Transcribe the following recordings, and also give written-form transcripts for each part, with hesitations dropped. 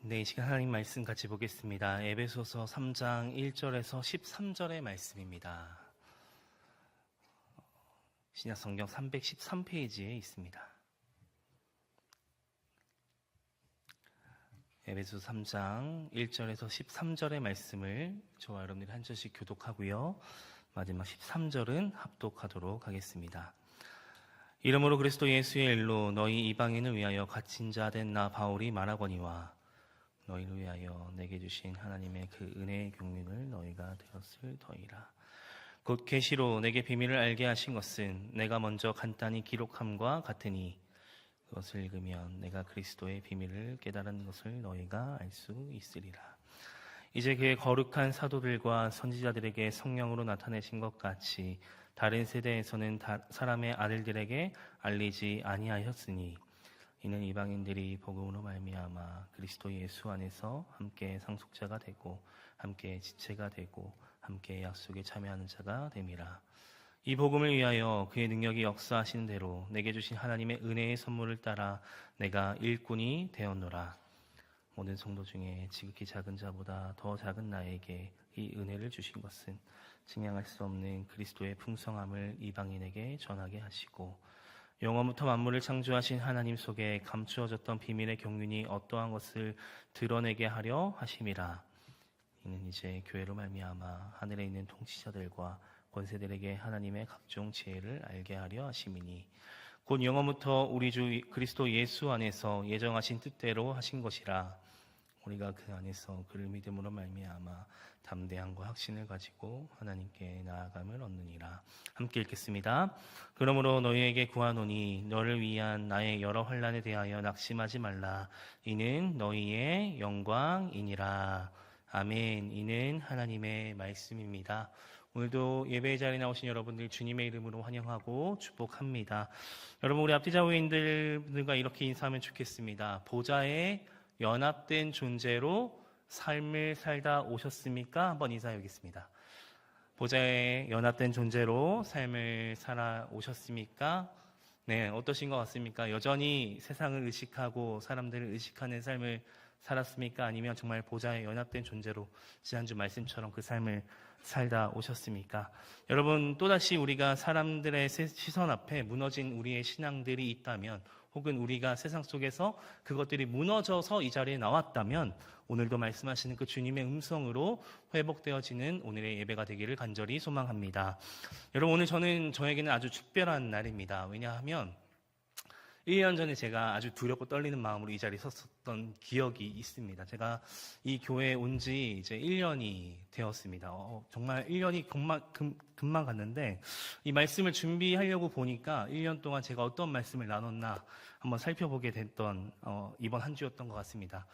네, 이 시간 하나님 말씀 같이 보겠습니다. 에베소서 3장 1절에서 13절의 말씀입니다. 신약 성경 313페이지에 있습니다. 에베소서 3장 1절에서 13절의 말씀을 저와 여러분들이 한 절씩 교독하고요. 마지막 13절은 합독하도록 하겠습니다. 이러므로 그리스도 예수의 일로 너희 이방인을 위하여 갇힌 자 된 나 바울이 말하거니와 너희를 위하여 내게 주신 하나님의 그 은혜의 경륜을 너희가 되었을 터이라. 곧 계시로 내게 비밀을 알게 하신 것은 내가 먼저 간단히 기록함과 같으니 그것을 읽으면 내가 그리스도의 비밀을 깨달은 것을 너희가 알 수 있으리라. 이제 그의 거룩한 사도들과 선지자들에게 성령으로 나타내신 것 같이 다른 세대에서는 사람의 아들들에게 알리지 아니하였으니 이는 이방인들이 복음으로 말미암아 그리스도 예수 안에서 함께 상속자가 되고 함께 지체가 되고 함께 약속에 참여하는 자가 됨이라. 이 복음을 위하여 그의 능력이 역사하시는 대로 내게 주신 하나님의 은혜의 선물을 따라 내가 일꾼이 되었노라. 모든 성도 중에 지극히 작은 자보다 더 작은 나에게 이 은혜를 주신 것은 증량할 수 없는 그리스도의 풍성함을 이방인에게 전하게 하시고 영원부터 만물을 창조하신 하나님 속에 감추어졌던 비밀의 경륜이 어떠한 것을 드러내게 하려 하심이라. 이는 이제 교회로 말미암아 하늘에 있는 통치자들과 권세들에게 하나님의 각종 지혜를 알게 하려 하심이니 곧 영원부터 우리 주 그리스도 예수 안에서 예정하신 뜻대로 하신 것이라. 우리가 그 안에서 그를 믿음으로 말미암아 담대함과 확신을 가지고 하나님께 나아감을 얻느니라. 함께 읽겠습니다. 그러므로 너희에게 구하노니 너를 위한 나의 여러 환난에 대하여 낙심하지 말라. 이는 너희의 영광이니라. 아멘. 이는 하나님의 말씀입니다. 오늘도 예배의 자리에 나오신 여러분들 주님의 이름으로 환영하고 축복합니다. 여러분, 우리 앞뒤 좌우인들과 이렇게 인사하면 좋겠습니다. 보좌에 연합된 존재로 삶을 살다 오셨습니까? 한번 인사해 보겠습니다. 보좌에 연합된 존재로 삶을 살아 오셨습니까? 네, 어떠신 것 같습니까? 여전히 세상을 의식하고 사람들을 의식하는 삶을 살았습니까? 아니면 정말 보좌에 연합된 존재로 지난주 말씀처럼 그 삶을 살다 오셨습니까? 여러분, 또다시 우리가 사람들의 시선 앞에 무너진 우리의 신앙들이 있다면, 혹은 우리가 세상 속에서 그것들이 무너져서 이 자리에 나왔다면 오늘도 말씀하시는 그 주님의 음성으로 회복되어지는 오늘의 예배가 되기를 간절히 소망합니다. 여러분, 오늘 저에게는 아주 특별한 날입니다. 왜냐하면 1년 전에 제가 아주 두렵고 떨리는 마음으로 이 자리에 섰었던 기억이 있습니다. 제가 이 교회에 온 지 이제 1년이 되었습니다. 정말 1년이 금방 갔는데 이 말씀을 준비하려고 보니까 1년 동안 제가 어떤 말씀을 나눴나 한번 살펴보게 됐던 이번 한 주였던 것 같습니다.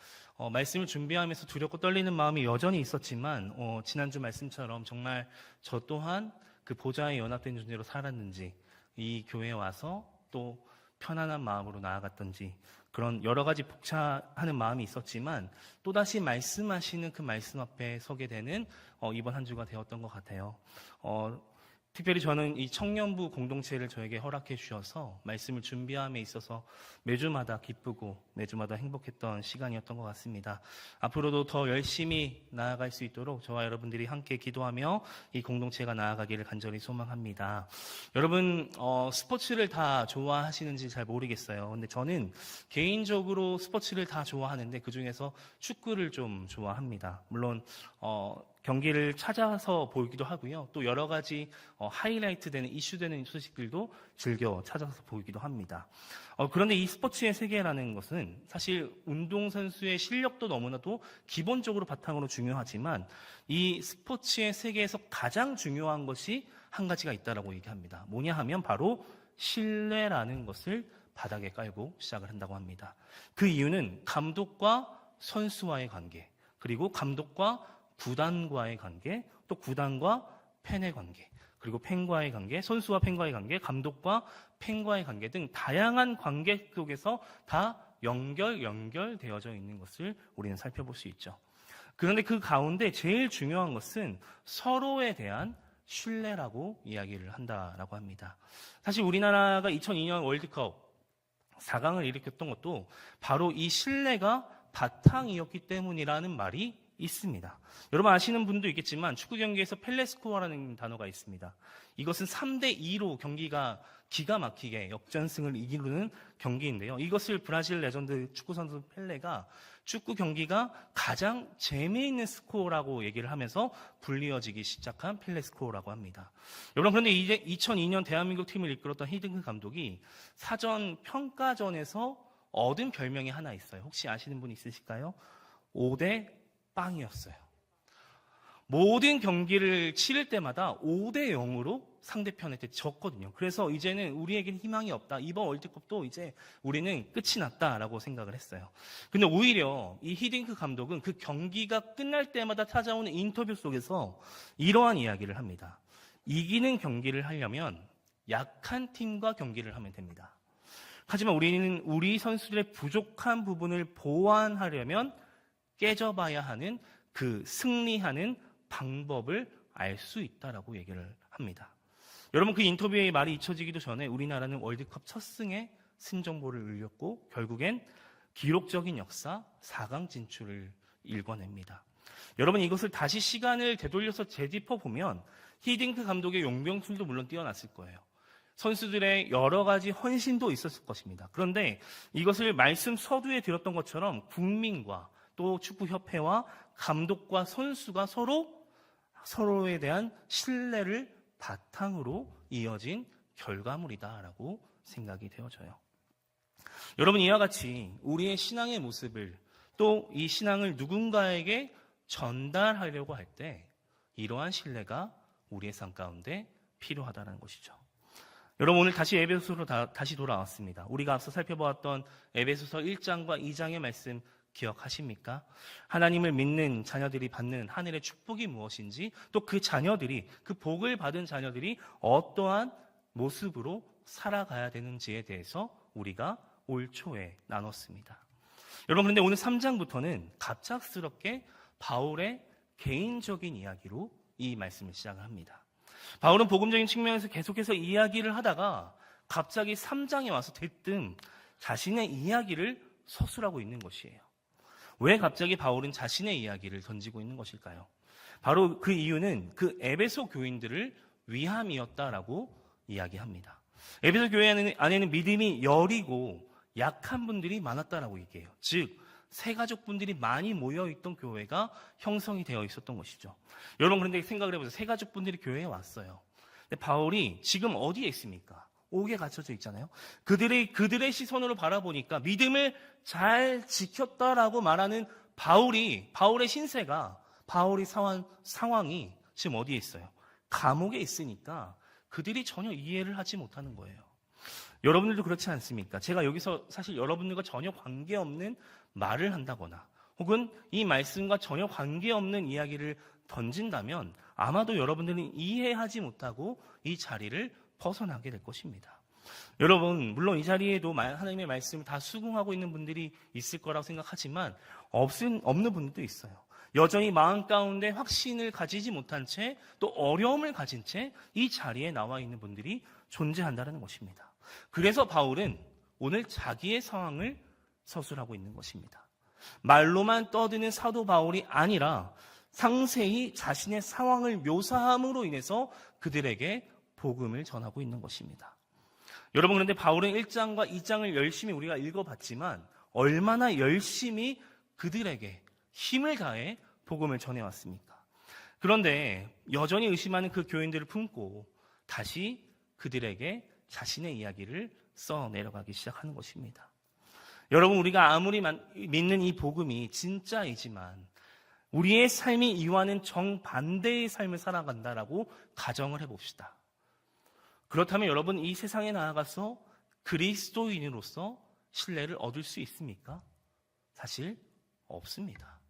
말씀을 준비하면서 두렵고 떨리는 마음이 여전히 있었지만 지난주 말씀처럼 정말 저 또한 그 보좌에 연합된 존재로 살았는지, 이 교회에 와서 또 편안한 마음으로 나아갔던지, 그런 여러 가지 복잡하는 마음이 있었지만 또다시 말씀하시는 그 말씀 앞에 서게 되는 이번 한 주가 되었던 것 같아요. 특별히 저는 이 청년부 공동체를 저에게 허락해 주셔서 말씀을 준비함에 있어서 매주마다 기쁘고 매주마다 행복했던 시간이었던 것 같습니다. 앞으로도 더 열심히 나아갈 수 있도록 저와 여러분들이 함께 기도하며 이 공동체가 나아가기를 간절히 소망합니다. 여러분, 스포츠를 다 좋아하시는지 잘 모르겠어요. 근데 저는 개인적으로 스포츠를 다 좋아하는데 그중에서 축구를 좀 좋아합니다. 물론 경기를 찾아서 보기도 하고요. 또 여러 가지 하이라이트 되는, 이슈되는 소식들도 즐겨 찾아서 보기도 합니다. 그런데 이 스포츠의 세계라는 것은 사실 운동선수의 실력도 너무나도 기본적으로 바탕으로 중요하지만 이 스포츠의 세계에서 가장 중요한 것이 한 가지가 있다라고 얘기합니다. 뭐냐 하면 바로 신뢰라는 것을 바닥에 깔고 시작을 한다고 합니다. 그 이유는 감독과 선수와의 관계, 그리고 감독과 구단과의 관계, 또 구단과 팬의 관계, 그리고 팬과의 관계, 선수와 팬과의 관계, 감독과 팬과의 관계 등 다양한 관계 속에서 다 연결되어져 있는 것을 우리는 살펴볼 수 있죠. 그런데 그 가운데 제일 중요한 것은 서로에 대한 신뢰라고 이야기를 한다라고 합니다. 사실 우리나라가 2002년 월드컵 4강을 일으켰던 것도 바로 이 신뢰가 바탕이었기 때문이라는 말이 있습니다. 여러분 아시는 분도 있겠지만 축구 경기에서 펠레스코어라는 단어가 있습니다. 이것은 3대2로 경기가 기가 막히게 역전승을 이기는 경기인데요. 이것을 브라질 레전드 축구 선수 펠레가 축구 경기가 가장 재미있는 스코어라고 얘기를 하면서 불리어지기 시작한 펠레스코어라고 합니다. 여러분 그런데 이제 2002년 대한민국 팀을 이끌었던 히딩크 감독이 사전 평가전에서 얻은 별명이 하나 있어요. 혹시 아시는 분 있으실까요? 5대 빵이었어요. 모든 경기를 치를 때마다 5대 0으로 상대편한테 졌거든요. 그래서 이제는 우리에겐 희망이 없다. 이번 월드컵도 이제 우리는 끝이 났다라고 생각을 했어요. 근데 오히려 이 히딩크 감독은 그 경기가 끝날 때마다 찾아오는 인터뷰 속에서 이러한 이야기를 합니다. 이기는 경기를 하려면 약한 팀과 경기를 하면 됩니다. 하지만 우리는 우리 선수들의 부족한 부분을 보완하려면 깨져봐야 하는 그 승리하는 방법을 알 수 있다라고 얘기를 합니다. 여러분 그 인터뷰의 말이 잊혀지기도 전에 우리나라는 월드컵 첫 승에 승정보를 울렸고 결국엔 기록적인 역사 4강 진출을 일궈냅니다. 여러분 이것을 다시 시간을 되돌려서 되짚어보면 히딩크 감독의 용병술도 물론 뛰어났을 거예요. 선수들의 여러 가지 헌신도 있었을 것입니다. 그런데 이것을 말씀 서두에 들었던 것처럼 국민과 또 축구협회와 감독과 선수가 서로에 대한 신뢰를 바탕으로 이어진 결과물이다라고 생각이 되어져요. 여러분 이와 같이 우리의 신앙의 모습을 또 이 신앙을 누군가에게 전달하려고 할 때 이러한 신뢰가 우리의 삶 가운데 필요하다는 것이죠. 여러분 오늘 다시 에베소서로 다시 돌아왔습니다. 우리가 앞서 살펴보았던 에베소서 1장과 2장의 말씀 기억하십니까? 하나님을 믿는 자녀들이 받는 하늘의 축복이 무엇인지 또 그 자녀들이 그 복을 받은 자녀들이 어떠한 모습으로 살아가야 되는지에 대해서 우리가 올 초에 나눴습니다. 여러분 그런데 오늘 3장부터는 갑작스럽게 바울의 개인적인 이야기로 이 말씀을 시작을 합니다. 바울은 복음적인 측면에서 계속해서 이야기를 하다가 갑자기 3장에 와서 대뜸 자신의 이야기를 서술하고 있는 것이에요. 왜 갑자기 바울은 자신의 이야기를 던지고 있는 것일까요? 바로 그 이유는 그 에베소 교인들을 위함이었다라고 이야기합니다. 에베소 교회 안에는 믿음이 여리고 약한 분들이 많았다라고 얘기해요. 즉 새가족분들이 많이 모여있던 교회가 형성이 되어 있었던 것이죠. 여러분 그런데 생각을 해보세요. 새가족분들이 교회에 왔어요. 근데 바울이 지금 어디에 있습니까? 옥에 갇혀져 있잖아요. 그들의 시선으로 바라보니까 믿음을 잘 지켰다라고 말하는 바울의 신세가 바울의 상황이 지금 어디에 있어요? 감옥에 있으니까 그들이 전혀 이해를 하지 못하는 거예요. 여러분들도 그렇지 않습니까? 제가 여기서 사실 여러분들과 전혀 관계없는 말을 한다거나 혹은 이 말씀과 전혀 관계없는 이야기를 던진다면 아마도 여러분들은 이해하지 못하고 이 자리를 벗어나게 될 것입니다. 여러분 물론 이 자리에도 하나님의 말씀을 다 수긍하고 있는 분들이 있을 거라고 생각하지만 없는 분들도 있어요. 여전히 마음 가운데 확신을 가지지 못한 채 또 어려움을 가진 채 이 자리에 나와 있는 분들이 존재한다는 것입니다. 그래서 바울은 오늘 자기의 상황을 서술하고 있는 것입니다. 말로만 떠드는 사도 바울이 아니라 상세히 자신의 상황을 묘사함으로 인해서 그들에게 복음을 전하고 있는 것입니다. 여러분 그런데 바울은 1장과 2장을 열심히 우리가 읽어봤지만 얼마나 열심히 그들에게 힘을 다해 복음을 전해왔습니까? 그런데 여전히 의심하는 그 교인들을 품고 다시 그들에게 자신의 이야기를 써내려가기 시작하는 것입니다. 여러분 우리가 아무리 믿는 이 복음이 진짜이지만 우리의 삶이 이와는 정반대의 삶을 살아간다라고 가정을 해봅시다. 그렇다면 여러분 이 세상에 나아가서 그리스도인으로서 신뢰를 얻을 수 있습니까? 사실 없습니다.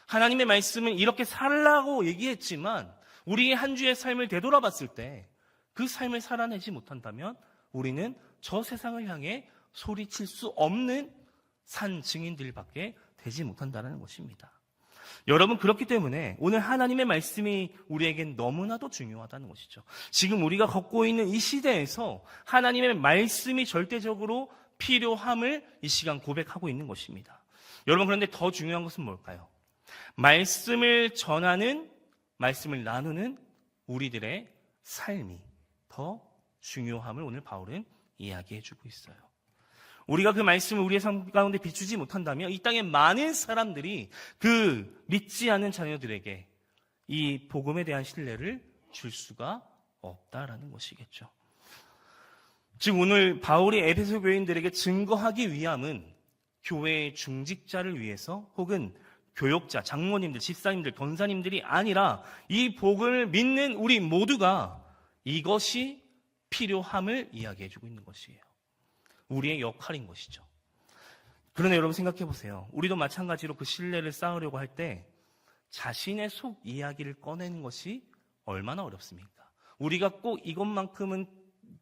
하나님의 말씀은 이렇게 살라고 얘기했지만 우리의 한 주의 삶을 되돌아봤을 때 그 삶을 살아내지 못한다면 우리는 저 세상을 향해 소리칠 수 없는 산 증인들밖에 되지 못한다는 것입니다. 여러분 그렇기 때문에 오늘 하나님의 말씀이 우리에겐 너무나도 중요하다는 것이죠. 지금 우리가 걷고 있는 이 시대에서 하나님의 말씀이 절대적으로 필요함을 이 시간 고백하고 있는 것입니다. 여러분, 그런데 더 중요한 것은 뭘까요? 말씀을 전하는, 말씀을 나누는 우리들의 삶이 더 중요함을 오늘 바울은 이야기해 주고 있어요. 우리가 그 말씀을 우리의 삶 가운데 비추지 못한다면 이 땅에 많은 사람들이 그 믿지 않는 자녀들에게 이 복음에 대한 신뢰를 줄 수가 없다라는 것이겠죠. 즉 오늘 바울이 에베소 교인들에게 증거하기 위함은 교회의 중직자를 위해서 혹은 교역자, 장로님들, 집사님들, 권사님들이 아니라 이 복음을 믿는 우리 모두가 이것이 필요함을 이야기해주고 있는 것이에요. 우리의 역할인 것이죠. 그러나 여러분 생각해 보세요. 우리도 마찬가지로 그 신뢰를 쌓으려고 할 때 자신의 속 이야기를 꺼내는 것이 얼마나 어렵습니까? 우리가 꼭 이것만큼은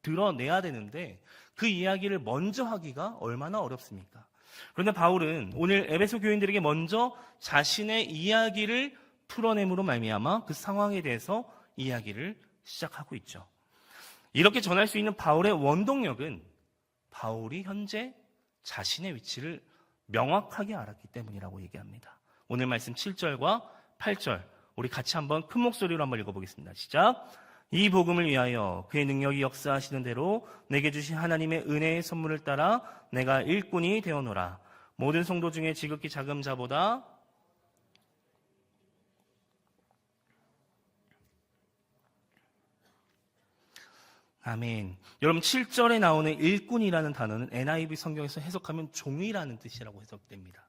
드러내야 되는데 그 이야기를 먼저 하기가 얼마나 어렵습니까? 그런데 바울은 오늘 에베소 교인들에게 먼저 자신의 이야기를 풀어냄으로 말미암아 그 상황에 대해서 이야기를 시작하고 있죠. 이렇게 전할 수 있는 바울의 원동력은 바울이 현재 자신의 위치를 명확하게 알았기 때문이라고 얘기합니다. 오늘 말씀 7절과 8절 우리 같이 한번 큰 목소리로 한번 읽어보겠습니다. 시작. 이 복음을 위하여 그의 능력이 역사하시는 대로 내게 주신 하나님의 은혜의 선물을 따라 내가 일꾼이 되어노라. 모든 성도 중에 지극히 작은 자보다 아멘. 여러분 7절에 나오는 일꾼이라는 단어는 NIV 성경에서 해석하면 종이라는 뜻이라고 해석됩니다.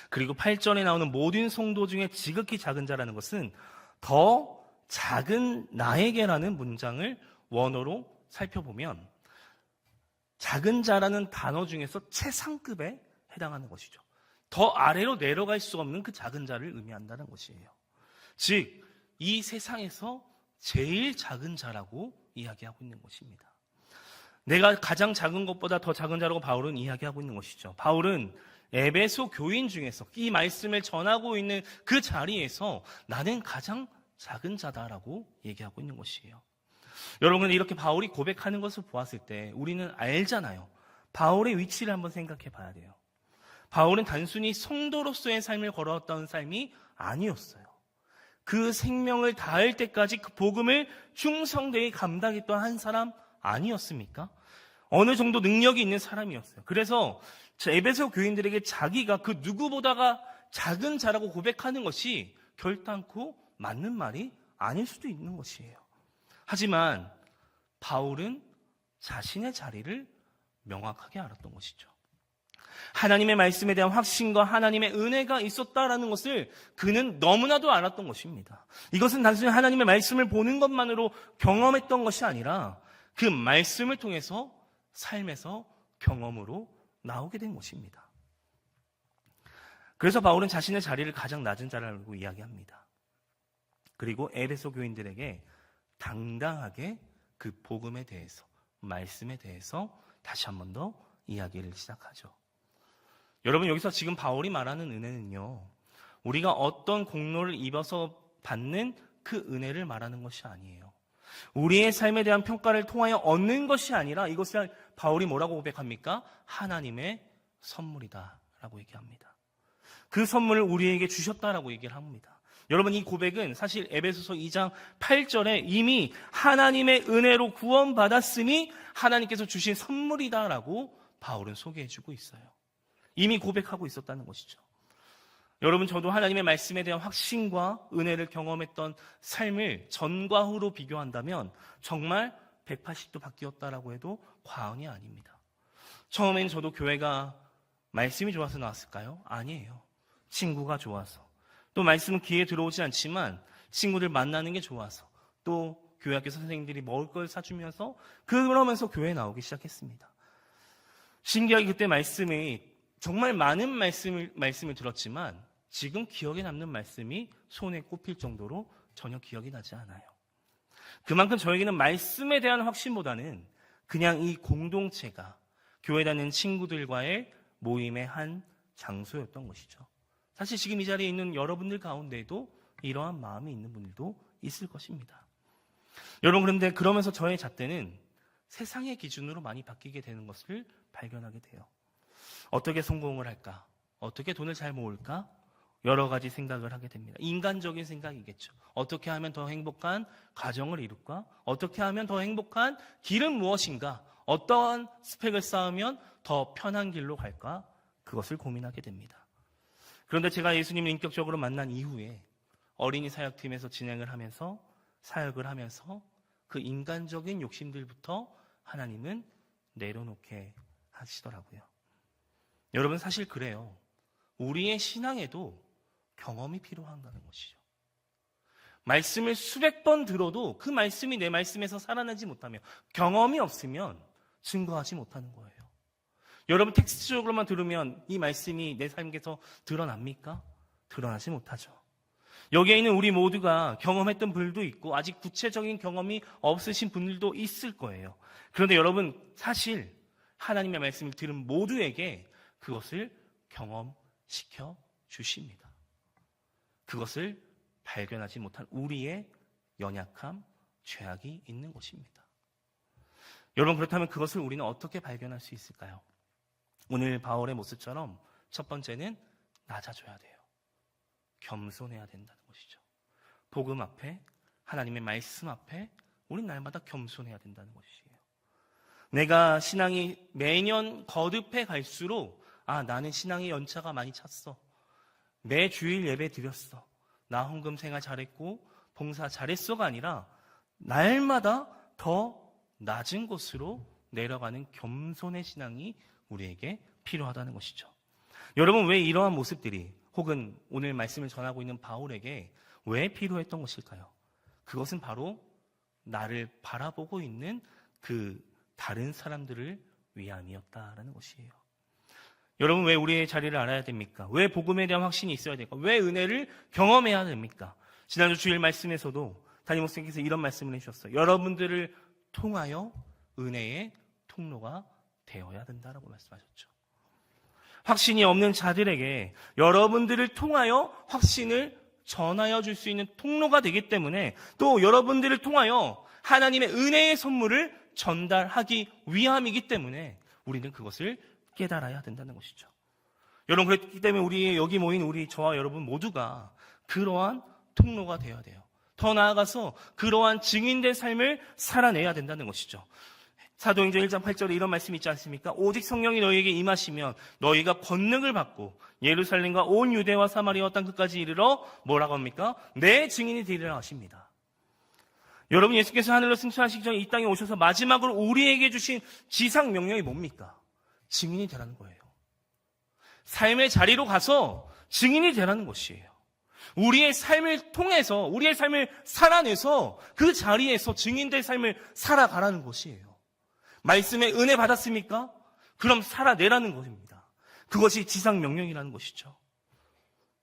그리고 8절에 나오는 모든 성도 중에 지극히 작은 자라는 것은 더 작은 나에게라는 문장을 원어로 살펴보면 작은 자라는 단어 중에서 최상급에 해당하는 것이죠. 더 아래로 내려갈 수 없는 그 작은 자를 의미한다는 것이에요. 즉, 이 세상에서 제일 작은 자라고 이야기하고 있는 것입니다. 내가 가장 작은 것보다 더 작은 자라고 바울은 이야기하고 있는 것이죠. 바울은 에베소 교인 중에서 이 말씀을 전하고 있는 그 자리에서 나는 가장 작은 자다라고 얘기하고 있는 것이에요. 여러분, 이렇게 바울이 고백하는 것을 보았을 때 우리는 알잖아요. 바울의 위치를 한번 생각해 봐야 돼요. 바울은 단순히 성도로서의 삶을 걸어왔던 삶이 아니었어요. 그 생명을 다할 때까지 그 복음을 충성되게 감당했던 한 사람 아니었습니까? 어느 정도 능력이 있는 사람이었어요. 그래서 에베소 교인들에게 자기가 그 누구보다가 작은 자라고 고백하는 것이 결단코 맞는 말이 아닐 수도 있는 것이에요. 하지만 바울은 자신의 자리를 명확하게 알았던 것이죠. 하나님의 말씀에 대한 확신과 하나님의 은혜가 있었다라는 것을 그는 너무나도 알았던 것입니다. 이것은 단순히 하나님의 말씀을 보는 것만으로 경험했던 것이 아니라 그 말씀을 통해서 삶에서 경험으로 나오게 된 것입니다. 그래서 바울은 자신의 자리를 가장 낮은 자라고 이야기합니다. 그리고 에베소 교인들에게 당당하게 그 복음에 대해서, 말씀에 대해서 다시 한 번 더 이야기를 시작하죠. 여러분, 여기서 지금 바울이 말하는 은혜는요, 우리가 어떤 공로를 입어서 받는 그 은혜를 말하는 것이 아니에요. 우리의 삶에 대한 평가를 통하여 얻는 것이 아니라 이것을 바울이 뭐라고 고백합니까? 하나님의 선물이다 라고 얘기합니다. 그 선물을 우리에게 주셨다라고 얘기를 합니다. 여러분, 이 고백은 사실 에베소서 2장 8절에 이미 하나님의 은혜로 구원받았으니 하나님께서 주신 선물이다라고 바울은 소개해주고 있어요. 이미 고백하고 있었다는 것이죠. 여러분, 저도 하나님의 말씀에 대한 확신과 은혜를 경험했던 삶을 전과 후로 비교한다면 정말 180도 바뀌었다라고 해도 과언이 아닙니다. 처음엔 저도 교회가 말씀이 좋아서 나왔을까요? 아니에요. 친구가 좋아서, 또 말씀은 귀에 들어오지 않지만 친구들 만나는 게 좋아서, 또 교회 학교 선생님들이 먹을 걸 사주면서 그러면서 교회에 나오기 시작했습니다. 신기하게 그때 말씀이 정말 많은 말씀을 들었지만 지금 기억에 남는 말씀이 손에 꼽힐 정도로 전혀 기억이 나지 않아요. 그만큼 저에게는 말씀에 대한 확신보다는 그냥 이 공동체가 교회 다니는 친구들과의 모임의 한 장소였던 것이죠. 사실 지금 이 자리에 있는 여러분들 가운데에도 이러한 마음이 있는 분들도 있을 것입니다. 여러분, 그런데 그러면서 저의 잣대는 세상의 기준으로 많이 바뀌게 되는 것을 발견하게 돼요. 어떻게 성공을 할까? 어떻게 돈을 잘 모을까? 여러 가지 생각을 하게 됩니다. 인간적인 생각이겠죠. 어떻게 하면 더 행복한 가정을 이룰까? 어떻게 하면 더 행복한 길은 무엇인가? 어떠한 스펙을 쌓으면 더 편한 길로 갈까? 그것을 고민하게 됩니다. 그런데 제가 예수님을 인격적으로 만난 이후에 어린이 사역팀에서 진행을 하면서 사역을 하면서 그 인간적인 욕심들부터 하나님은 내려놓게 하시더라고요. 여러분, 사실 그래요. 우리의 신앙에도 경험이 필요한다는 것이죠. 말씀을 수백 번 들어도 그 말씀이 내 말씀에서 살아나지 못하면, 경험이 없으면 증거하지 못하는 거예요. 여러분, 텍스트적으로만 들으면 이 말씀이 내 삶에서 드러납니까? 드러나지 못하죠. 여기에 있는 우리 모두가 경험했던 분들도 있고 아직 구체적인 경험이 없으신 분들도 있을 거예요. 그런데 여러분, 사실 하나님의 말씀을 들은 모두에게 그것을 경험시켜 주십니다. 그것을 발견하지 못한 우리의 연약함, 죄악이 있는 것입니다. 여러분, 그렇다면 그것을 우리는 어떻게 발견할 수 있을까요? 오늘 바울의 모습처럼 첫 번째는 낮아져야 돼요. 겸손해야 된다는 것이죠. 복음 앞에, 하나님의 말씀 앞에 우린 날마다 겸손해야 된다는 것이에요. 내가 신앙이 매년 거듭해 갈수록 나는 신앙의 연차가 많이 찼어. 매 주일 예배 드렸어. 나 헌금 생활 잘했고 봉사 잘했어가 아니라 날마다 더 낮은 곳으로 내려가는 겸손의 신앙이 우리에게 필요하다는 것이죠. 여러분, 왜 이러한 모습들이 혹은 오늘 말씀을 전하고 있는 바울에게 왜 필요했던 것일까요? 그것은 바로 나를 바라보고 있는 그 다른 사람들을 위함이었다라는 것이에요. 여러분, 왜 우리의 자리를 알아야 됩니까? 왜 복음에 대한 확신이 있어야 될까? 왜 은혜를 경험해야 됩니까? 지난주 주일 말씀에서도 담임 목사님께서 이런 말씀을 해주셨어요. 여러분들을 통하여 은혜의 통로가 되어야 된다라고 말씀하셨죠. 확신이 없는 자들에게 여러분들을 통하여 확신을 전하여 줄 수 있는 통로가 되기 때문에, 또 여러분들을 통하여 하나님의 은혜의 선물을 전달하기 위함이기 때문에 우리는 그것을 깨달아야 된다는 것이죠. 여러분, 그렇기 때문에 우리 여기 모인 저와 여러분 모두가 그러한 통로가 되어야 돼요. 더 나아가서 그러한 증인된 삶을 살아내야 된다는 것이죠. 사도행전 1장 8절에 이런 말씀이 있지 않습니까? 오직 성령이 너희에게 임하시면 너희가 권능을 받고 예루살렘과 온 유대와 사마리아 땅 끝까지 이르러 뭐라고 합니까? 내 증인이 되리라 하십니다. 여러분, 예수께서 하늘로 승천하시기 전에 이 땅에 오셔서 마지막으로 우리에게 주신 지상 명령이 뭡니까? 증인이 되라는 거예요. 삶의 자리로 가서 증인이 되라는 것이에요. 우리의 삶을 통해서, 우리의 삶을 살아내서 그 자리에서 증인될 삶을 살아가라는 것이에요. 말씀에 은혜 받았습니까? 그럼 살아내라는 것입니다. 그것이 지상 명령이라는 것이죠.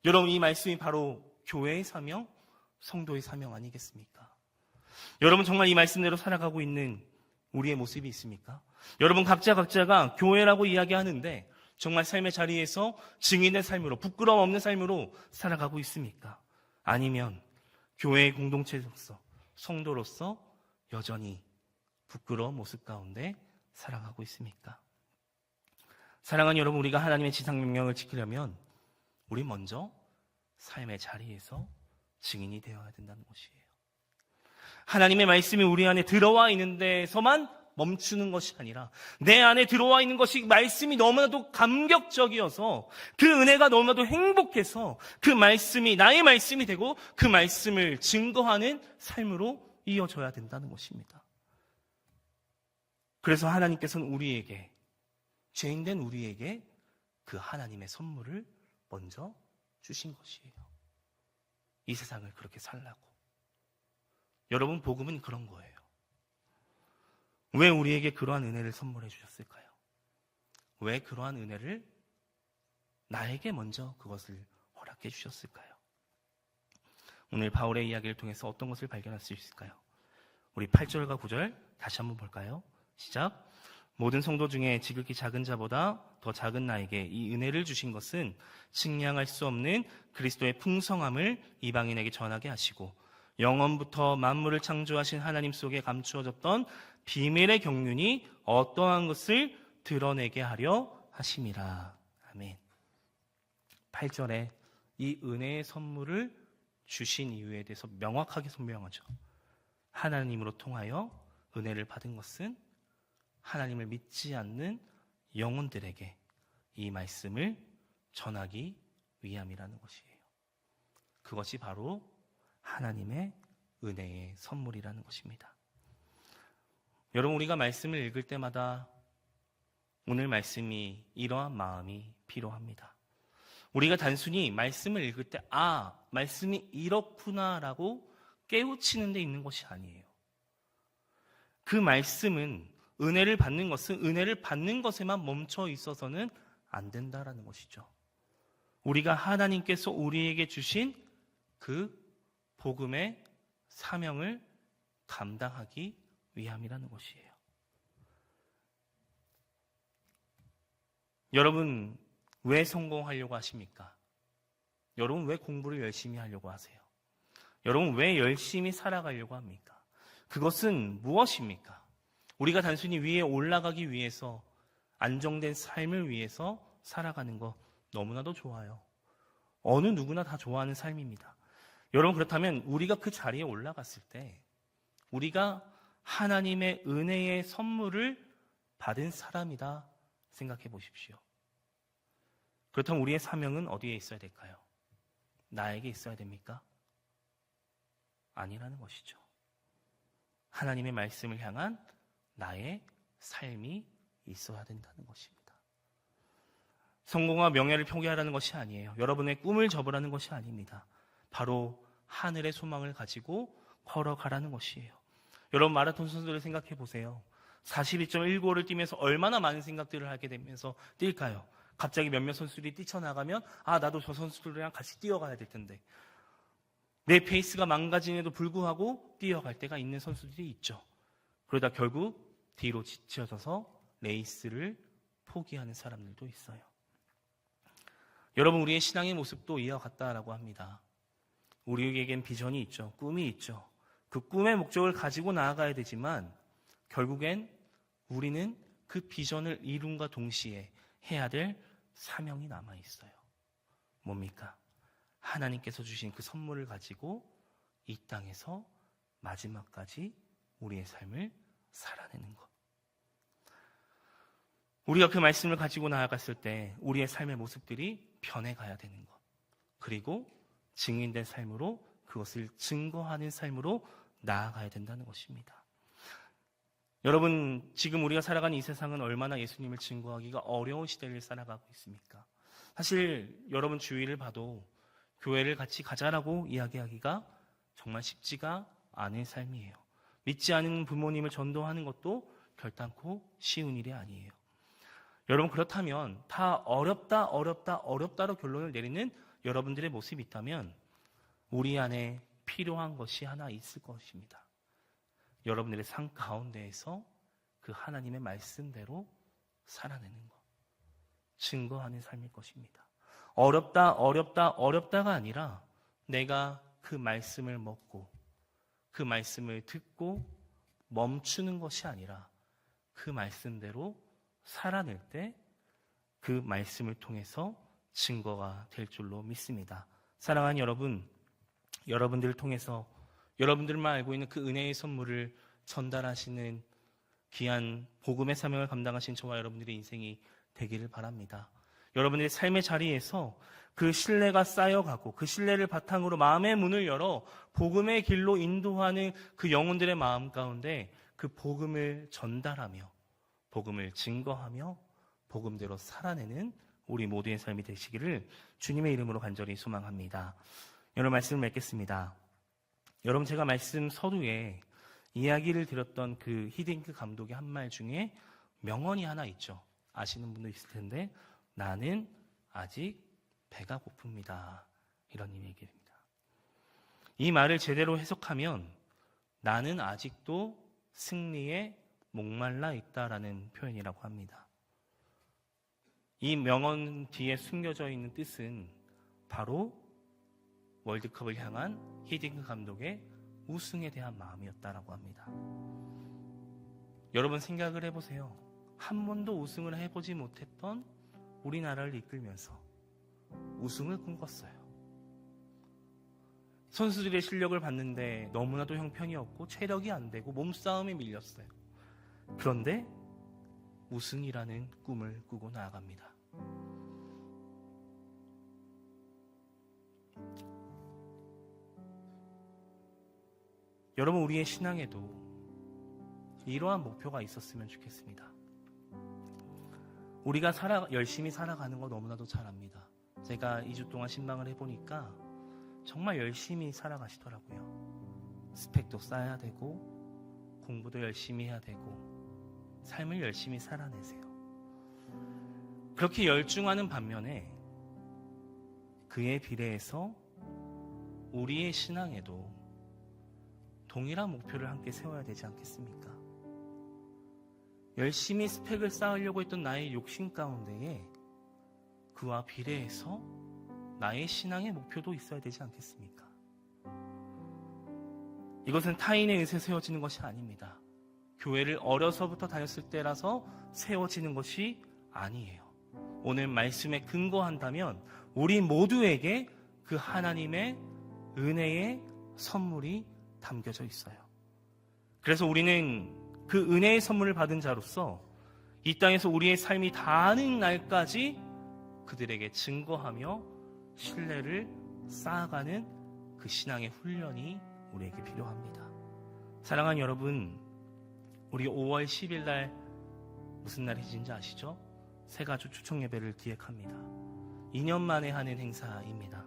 여러분, 이 말씀이 바로 교회의 사명, 성도의 사명 아니겠습니까? 여러분, 정말 이 말씀대로 살아가고 있는 우리의 모습이 있습니까? 여러분, 각자가 교회라고 이야기하는데 정말 삶의 자리에서 증인의 삶으로, 부끄러움 없는 삶으로 살아가고 있습니까? 아니면 교회의 공동체로서, 성도로서 여전히 부끄러운 모습 가운데 살아가고 있습니까? 사랑하는 여러분, 우리가 하나님의 지상 명령을 지키려면 우리 먼저 삶의 자리에서 증인이 되어야 된다는 것이에요. 하나님의 말씀이 우리 안에 들어와 있는 데서만 멈추는 것이 아니라 내 안에 들어와 있는 것이 말씀이 너무나도 감격적이어서 그 은혜가 너무나도 행복해서 그 말씀이 나의 말씀이 되고 그 말씀을 증거하는 삶으로 이어져야 된다는 것입니다. 그래서 하나님께서는 우리에게, 죄인된 우리에게 그 하나님의 선물을 먼저 주신 것이에요. 이 세상을 그렇게 살라고. 여러분, 복음은 그런 거예요. 왜 우리에게 그러한 은혜를 선물해 주셨을까요? 왜 그러한 은혜를 나에게 먼저 그것을 허락해 주셨을까요? 오늘 바울의 이야기를 통해서 어떤 것을 발견할 수 있을까요? 우리 8절과 9절 다시 한번 볼까요? 시작. 모든 성도 중에 지극히 작은 자보다 더 작은 나에게 이 은혜를 주신 것은 측량할 수 없는 그리스도의 풍성함을 이방인에게 전하게 하시고 영원부터 만물을 창조하신 하나님 속에 감추어졌던 비밀의 경륜이 어떠한 것을 드러내게 하려 하심이라. 아멘. 8절에 이 은혜의 선물을 주신 이유에 대해서 명확하게 설명하죠. 하나님으로 통하여 은혜를 받은 것은 하나님을 믿지 않는 영혼들에게 이 말씀을 전하기 위함이라는 것이에요. 그것이 바로 하나님의 은혜의 선물이라는 것입니다. 여러분, 우리가 말씀을 읽을 때마다 오늘 말씀이 이러한 마음이 필요합니다. 우리가 단순히 말씀을 읽을 때 말씀이 이렇구나라고 깨우치는 데 있는 것이 아니에요. 그 말씀은 은혜를 받는 것은 은혜를 받는 것에만 멈춰 있어서는 안 된다라는 것이죠. 우리가 하나님께서 우리에게 주신 그 복음의 사명을 감당하기 위함이라는 것이에요. 여러분, 왜 성공하려고 하십니까? 여러분, 왜 공부를 열심히 하려고 하세요? 여러분, 왜 열심히 살아가려고 합니까? 그것은 무엇입니까? 우리가 단순히 위에 올라가기 위해서, 안정된 삶을 위해서 살아가는 거 너무나도 좋아요. 어느 누구나 다 좋아하는 삶입니다. 여러분, 그렇다면 우리가 그 자리에 올라갔을 때 우리가 하나님의 은혜의 선물을 받은 사람이다 생각해 보십시오. 그렇다면 우리의 사명은 어디에 있어야 될까요? 나에게 있어야 됩니까? 아니라는 것이죠. 하나님의 말씀을 향한 나의 삶이 있어야 된다는 것입니다. 성공과 명예를 포기하라는 것이 아니에요. 여러분의 꿈을 접으라는 것이 아닙니다. 바로 하늘의 소망을 가지고 걸어가라는 것이에요. 여러분, 마라톤 선수들을 생각해 보세요. 42.195를 뛰면서 얼마나 많은 생각들을 하게 되면서 뛸까요? 갑자기 몇몇 선수들이 뛰쳐나가면 나도 저 선수들이랑 같이 뛰어가야 될 텐데, 내 페이스가 망가짐에도 불구하고 뛰어갈 때가 있는 선수들이 있죠. 그러다 결국 뒤로 지쳐져서 레이스를 포기하는 사람들도 있어요. 여러분, 우리의 신앙의 모습도 이와 같다라고 합니다. 우리에겐 비전이 있죠. 꿈이 있죠. 그 꿈의 목적을 가지고 나아가야 되지만 결국엔 우리는 그 비전을 이룬과 동시에 해야 될 사명이 남아 있어요. 뭡니까? 하나님께서 주신 그 선물을 가지고 이 땅에서 마지막까지 우리의 삶을 살아내는 것. 우리가 그 말씀을 가지고 나아갔을 때 우리의 삶의 모습들이 변해가야 되는 것. 그리고 증인된 삶으로, 그것을 증거하는 삶으로 나아가야 된다는 것입니다. 여러분, 지금 우리가 살아가는 이 세상은 얼마나 예수님을 증거하기가 어려운 시대를 살아가고 있습니까? 사실 여러분 주위를 봐도 교회를 같이 가자라고 이야기하기가 정말 쉽지가 않은 삶이에요. 믿지 않은 부모님을 전도하는 것도 결단코 쉬운 일이 아니에요. 여러분, 그렇다면 다 어렵다로 결론을 내리는 여러분들의 모습이 있다면 우리 안에 필요한 것이 하나 있을 것입니다. 여러분들의 삶 가운데에서 그 하나님의 말씀대로 살아내는 것, 증거하는 삶일 것입니다. 어렵다가 아니라 내가 그 말씀을 먹고 그 말씀을 듣고 멈추는 것이 아니라 그 말씀대로 살아낼 때 그 말씀을 통해서 증거가 될 줄로 믿습니다. 사랑하는 여러분, 여러분들을 통해서 여러분들만 알고 있는 그 은혜의 선물을 전달하시는 귀한 복음의 사명을 감당하신 저와 여러분들의 인생이 되기를 바랍니다. 여러분들의 삶의 자리에서 그 신뢰가 쌓여가고 그 신뢰를 바탕으로 마음의 문을 열어 복음의 길로 인도하는 그 영혼들의 마음 가운데 그 복음을 전달하며 복음을 증거하며 복음대로 살아내는 우리 모두의 삶이 되시기를 주님의 이름으로 간절히 소망합니다. 여러분, 말씀을 맺겠습니다. 여러분, 제가 말씀 서두에 이야기를 드렸던 그 히딩크 감독의 한 말 중에 명언이 하나 있죠. 아시는 분도 있을 텐데, 나는 아직 배가 고픕니다. 이런 얘기입니다. 이 말을 제대로 해석하면 나는 아직도 승리에 목말라 있다라는 표현이라고 합니다. 이 명언 뒤에 숨겨져 있는 뜻은 바로 월드컵을 향한 히딩크 감독의 우승에 대한 마음이었다라고 합니다. 여러분, 생각을 해보세요. 한 번도 우승을 해보지 못했던 우리나라를 이끌면서 우승을 꿈꿨어요. 선수들의 실력을 봤는데 너무나도 형편이 없고 체력이 안 되고 몸싸움에 밀렸어요. 그런데 우승이라는 꿈을 꾸고 나아갑니다. 여러분, 우리의 신앙에도 이러한 목표가 있었으면 좋겠습니다. 우리가 열심히 살아가는 거 너무나도 잘 압니다. 제가 2주 동안 신방을 해보니까 정말 열심히 살아가시더라고요. 스펙도 쌓아야 되고 공부도 열심히 해야 되고 삶을 열심히 살아내세요. 그렇게 열중하는 반면에 그에 비례해서 우리의 신앙에도 동일한 목표를 함께 세워야 되지 않겠습니까? 열심히 스펙을 쌓으려고 했던 나의 욕심 가운데에 그와 비례해서 나의 신앙의 목표도 있어야 되지 않겠습니까? 이것은 타인의 의지에 세워지는 것이 아닙니다. 교회를 어려서부터 다녔을 때라서 세워지는 것이 아니에요. 오늘 말씀에 근거한다면 우리 모두에게 그 하나님의 은혜의 선물이 담겨져 있어요. 그래서 우리는 그 은혜의 선물을 받은 자로서 이 땅에서 우리의 삶이 닿는 날까지 그들에게 증거하며 신뢰를 쌓아가는 그 신앙의 훈련이 우리에게 필요합니다. 사랑하는 여러분, 우리 5월 10일 날 무슨 날이신지 아시죠? 새가족 초청 예배를 기획합니다. 2년 만에 하는 행사입니다.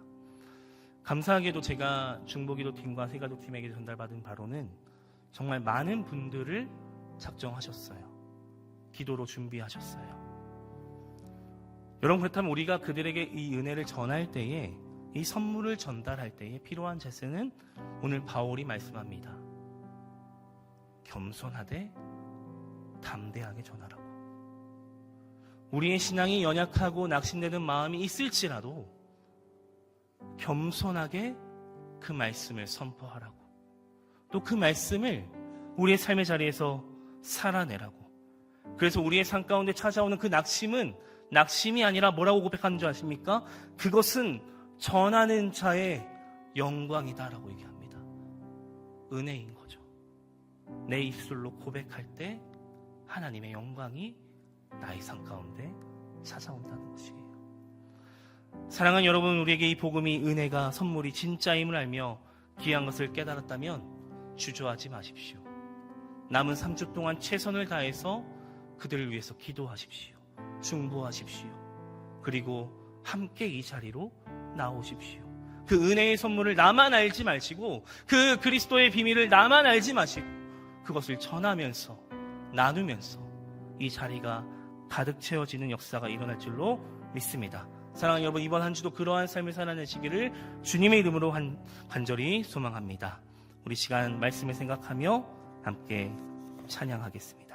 감사하게도 제가 중보기도 팀과 새가족 팀에게 전달받은 바로는 정말 많은 분들을 작정하셨어요. 기도로 준비하셨어요. 여러분, 그렇다면 우리가 그들에게 이 은혜를 전할 때에, 이 선물을 전달할 때에 필요한 자세는 오늘 바울이 말씀합니다. 겸손하되 담대하게 전하라고. 우리의 신앙이 연약하고 낙심되는 마음이 있을지라도 겸손하게 그 말씀을 선포하라고, 또 그 말씀을 우리의 삶의 자리에서 살아내라고. 그래서 우리의 삶 가운데 찾아오는 그 낙심은 낙심이 아니라 뭐라고 고백하는 줄 아십니까? 그것은 전하는 자의 영광이다라고 얘기합니다. 은혜인 거죠. 내 입술로 고백할 때 하나님의 영광이 나의 삶 가운데 찾아온다는 것이에요. 사랑하는 여러분, 우리에게 이 복음이 은혜가 선물이 진짜임을 알며 귀한 것을 깨달았다면 주저하지 마십시오. 남은 3주 동안 최선을 다해서 그들을 위해서 기도하십시오. 중보하십시오. 그리고 함께 이 자리로 나오십시오. 그 은혜의 선물을 나만 알지 마시고, 그 그리스도의 비밀을 나만 알지 마시고, 그것을 전하면서 나누면서 이 자리가 가득 채워지는 역사가 일어날 줄로 믿습니다. 사랑하는 여러분, 이번 한 주도 그러한 삶을 살아내시기를 주님의 이름으로 간절히 소망합니다. 우리 시간 말씀을 생각하며 함께 찬양하겠습니다.